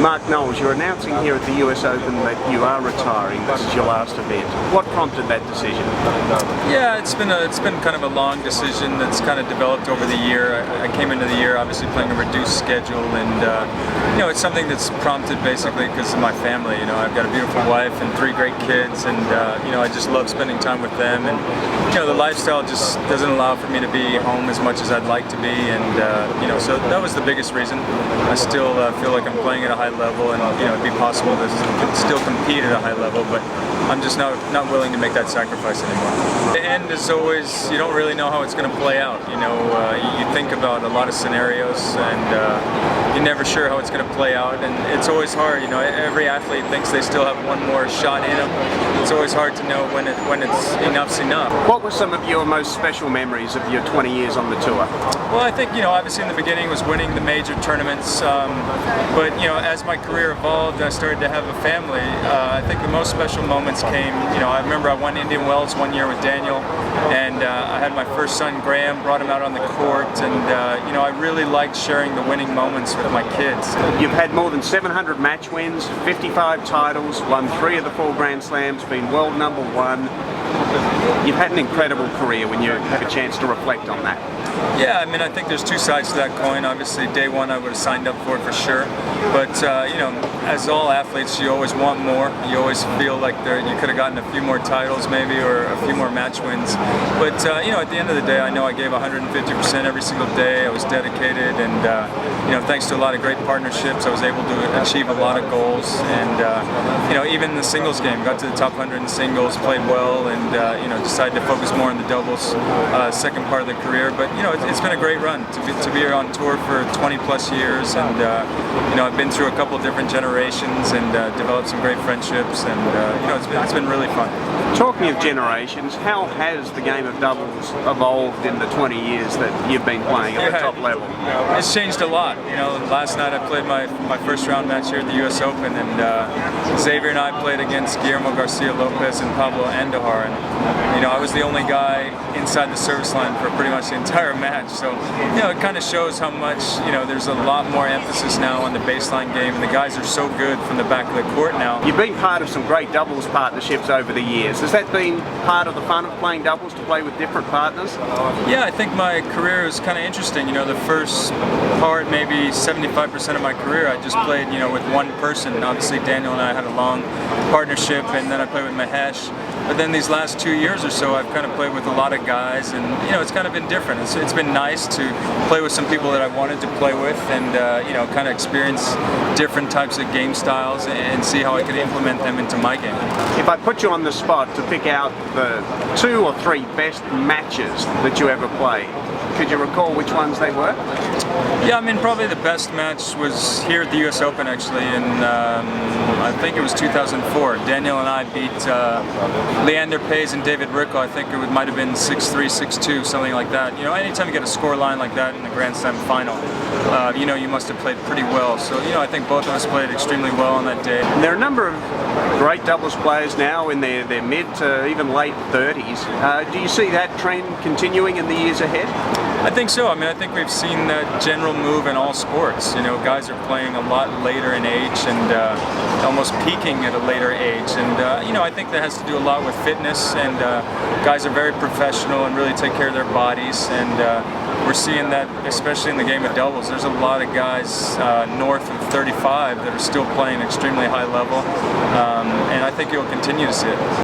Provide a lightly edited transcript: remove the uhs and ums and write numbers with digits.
Mark Knowles, you're announcing here at the US Open that you are retiring. This is your last event. What prompted that decision? Yeah, it's been kind of a long decision that's kind of developed over the year. I came into the year obviously playing a reduced schedule, and it's something that's prompted basically because of my family. I've got a beautiful wife and 3 great kids, and I just love spending time with them. And the lifestyle just doesn't allow for me to be home as much as I'd like to be, and so that was the biggest reason. I still feel like I'm playing at a high level, and it'd be possible to still compete at a high level, but I'm just not willing to make that sacrifice anymore. The end is always, you don't really know how it's going to play out. You think about a lot of scenarios, and you're never sure how it's going to play out, and it's always hard. Every athlete thinks they still have one more shot in them. It's always hard to know when it's enough's enough. What were some of your most special memories of your 20 years on the tour? Well, I think obviously in the beginning was winning the major tournaments, but as my career evolved, I started to have a family. I think the most special moments came. I remember I won Indian Wells one year with Daniel, and I had my first son Graham, brought him out on the court, and I really liked sharing the winning moments with my kids. You've had more than 700 match wins, 55 titles, won 3 of the 4 Grand Slams, been world #1. You've had an incredible career when you have a chance to reflect on that. Yeah, I think there's 2 sides to that coin. Obviously, day one I would have signed up for it for sure. But, as all athletes, you always want more. You always feel like you could have gotten a few more titles maybe, or a few more match wins. But, at the end of the day, I know I gave 150% every single day. I was dedicated, and, thanks to a lot of great partnerships, I was able to achieve a lot of goals. And, even the singles game, got to the top 100 in singles, played well, and, decided to focus more on the doubles second part of the career. But, it's been a great run to be on tour for 20 plus years, and I've been through a couple of different generations and developed some great friendships, and it's been really fun. Talking of generations, how has the game of doubles evolved in the 20 years that you've been playing at the top level? It's changed a lot. Last night I played my first round match here at the US Open, and Xavier and I played against Guillermo Garcia Lopez and Pablo Andujar, and I was the only guy inside the service line for pretty much the entire match. So it kind of shows how much there's a lot more emphasis now on the baseline game, and the guys are so good from the back of the court now. You've been part of some great doubles partnerships over the years. Has that been part of the fun of playing doubles, to play with different partners? Yeah, I think my career is kind of interesting. The first part, maybe 75% of my career, I just played with one person. Obviously Daniel and I had a long partnership, and then I played with Mahesh. But then these last 2 years or so, I've kind of played with a lot of guys, and it's kind of been different. It's been nice to play with some people that I wanted to play with, and kind of experience different types of game styles and see how I could implement them into my game. If I put you on the spot to pick out the 2 or 3 best matches that you ever played, could you recall which ones they were? Yeah, probably the best match was here at the US Open actually, and I think it was 2004. Daniel and I beat Leander Paes and David Rickel. I think it might have been 6-3, 6-2, something like that. Anytime you get a score line like that in the Grand Slam final, you must have played pretty well. So, I think both of us played extremely well on that day. And there are a number of great doubles players now in their mid to even late 30s. Do you see that trend continuing in the years ahead? I think so. I think we've seen that general move in all sports. Guys are playing a lot later in age, and almost peaking at a later age. And I think that has to do a lot with fitness, and guys are very professional and really take care of their bodies. And we're seeing that, especially in the game of doubles. There's a lot of guys north of 35 that are still playing extremely high level, and I think you'll continue to see it.